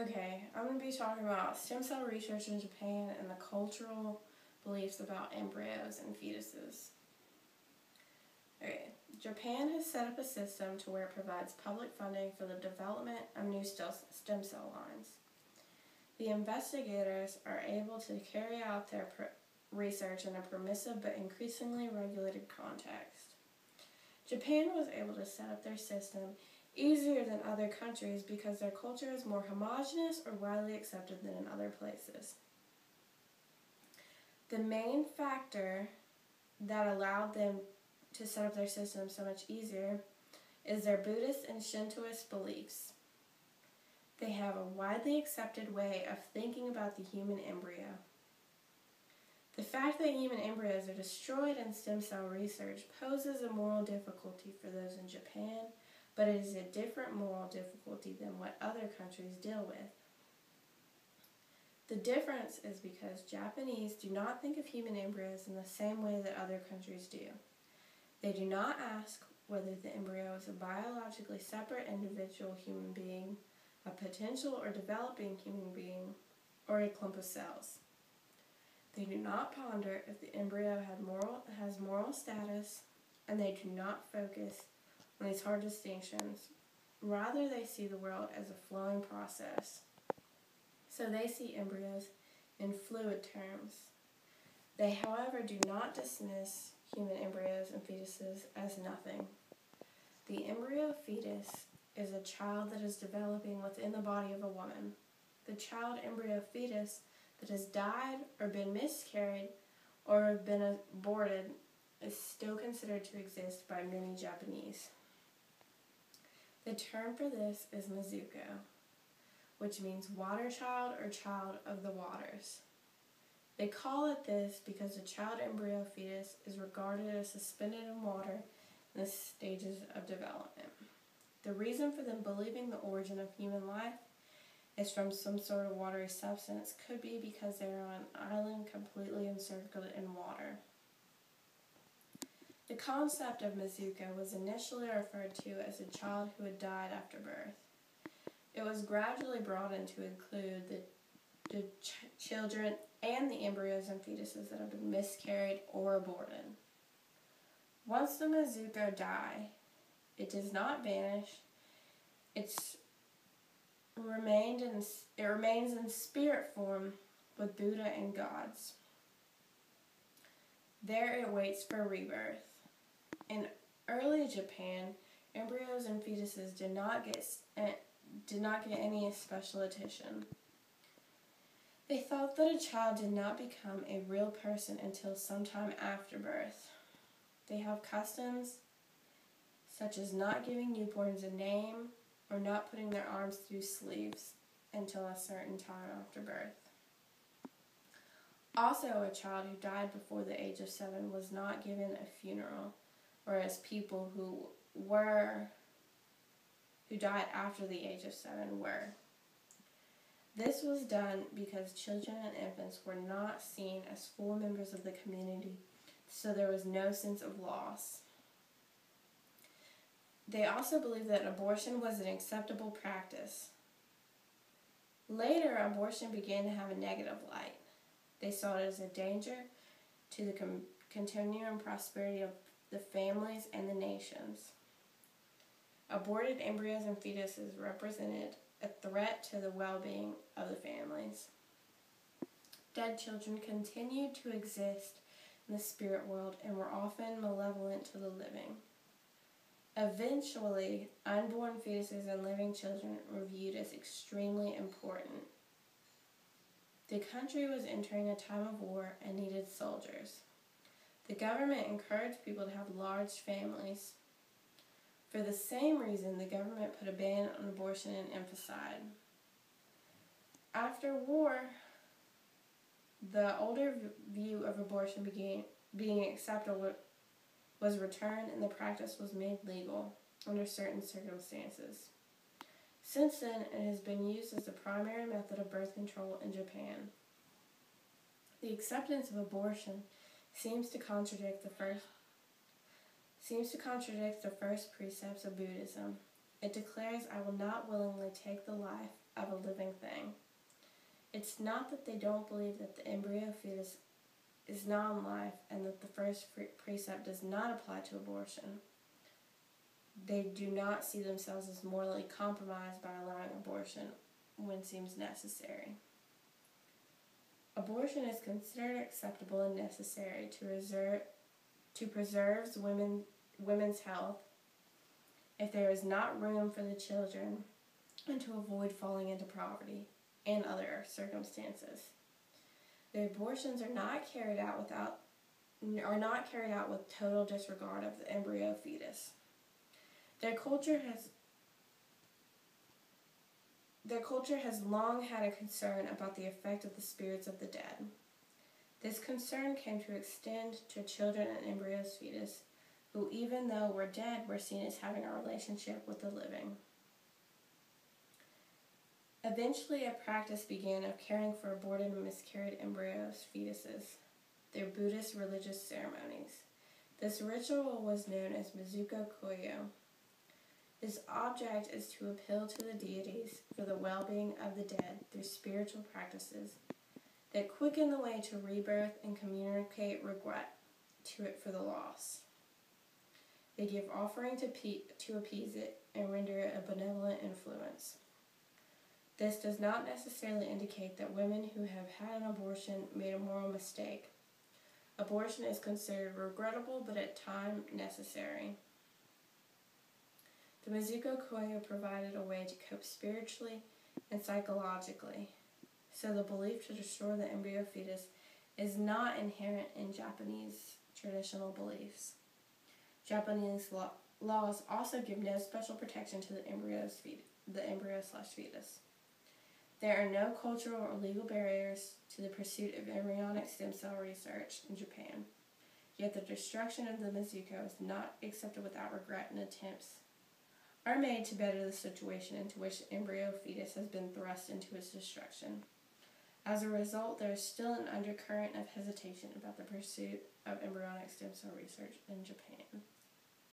Okay, I'm going to be talking about stem cell research in Japan and the cultural beliefs about embryos and fetuses. Okay, Japan has set up a system to where it provides public funding for the development of new stem cell lines. The investigators are able to carry out their research in a permissive but increasingly regulated context. Japan was able to set up their system easier than other countries because their culture is more homogeneous or widely accepted than in other places. The main factor that allowed them to set up their system so much easier is their Buddhist and Shintoist beliefs. They have a widely accepted way of thinking about the human embryo. The fact that human embryos are destroyed in stem cell research poses a moral difficulty for those in Japan, but it is a different moral difficulty than what other countries deal with. The difference is because Japanese do not think of human embryos in the same way that other countries do. They do not ask whether the embryo is a biologically separate individual human being, a potential or developing human being, or a clump of cells. They do not ponder if the embryo has moral status, and they do not focus on these hard distinctions. Rather, they see the world as a flowing process. So they see embryos in fluid terms. They, however, do not dismiss human embryos and fetuses as nothing. The embryo fetus is a child that is developing within the body of a woman. The child embryo fetus that has died or been miscarried or have been aborted is still considered to exist by many Japanese. The term for this is Mizuko, which means water child or child of the waters. They call it this because the child embryo fetus is regarded as suspended in water in the stages of development. The reason for them believing the origin of human life is from some sort of watery substance could be because they are on an island completely encircled in water. The concept of Mizuko was initially referred to as a child who had died after birth. It was gradually broadened to include the children and the embryos and fetuses that have been miscarried or aborted. Once the Mizuko die, it does not vanish. It remains in spirit form with Buddha and gods. There it waits for rebirth. In early Japan, embryos and fetuses did not get any special attention. They thought that a child did not become a real person until sometime after birth. They have customs such as not giving newborns a name or not putting their arms through sleeves until a certain time after birth. Also, a child who died before the age of 7 was not given a funeral, whereas people who died after the age of 7 were. This was done because children and infants were not seen as full members of the community, so there was no sense of loss. They also believed that abortion was an acceptable practice. Later, abortion began to have a negative light. They saw it as a danger to the continuing prosperity of the families and the nations. Aborted embryos and fetuses represented a threat to the well-being of the families. Dead children continued to exist in the spirit world and were often malevolent to the living. Eventually, unborn fetuses and living children were viewed as extremely important. The country was entering a time of war and needed soldiers. The government encouraged people to have large families. For the same reason, the government put a ban on abortion and infanticide. After war, the older view of abortion being acceptable was returned, and the practice was made legal under certain circumstances. Since then, it has been used as the primary method of birth control in Japan. The acceptance of abortion seems to contradict the first precepts of Buddhism. It declares, "I will not willingly take the life of a living thing." It's not that they don't believe that the embryo fetus is non-life and that the first precept does not apply to abortion. They do not see themselves as morally compromised by allowing abortion when seems necessary. Abortion is considered acceptable and necessary to preserve women's health if there is not room for the children and to avoid falling into poverty and other circumstances. The abortions are not carried out with total disregard of the embryo fetus. Their culture has long had a concern about the effect of the spirits of the dead. This concern came to extend to children and embryo fetus, who, even though were dead, were seen as having a relationship with the living. Eventually, a practice began of caring for aborted and miscarried embryos fetuses through Buddhist religious ceremonies. This ritual was known as Mizuko Koyo. Its object is to appeal to the deities for the well-being of the dead through spiritual practices that quicken the way to rebirth and communicate regret to it for the loss. They give offering to appease it and render it a benevolent influence. This does not necessarily indicate that women who have had an abortion made a moral mistake. Abortion is considered regrettable, but at times necessary. The Mizuko Koyo provided a way to cope spiritually and psychologically, so the belief to destroy the embryo fetus is not inherent in Japanese traditional beliefs. Japanese laws also give no special protection to the embryo/fetus. There are no cultural or legal barriers to the pursuit of embryonic stem cell research in Japan, yet the destruction of the Mizuko is not accepted without regret, and attempts are made to better the situation into which the embryo fetus has been thrust into its destruction. As a result, there is still an undercurrent of hesitation about the pursuit of embryonic stem cell research in Japan.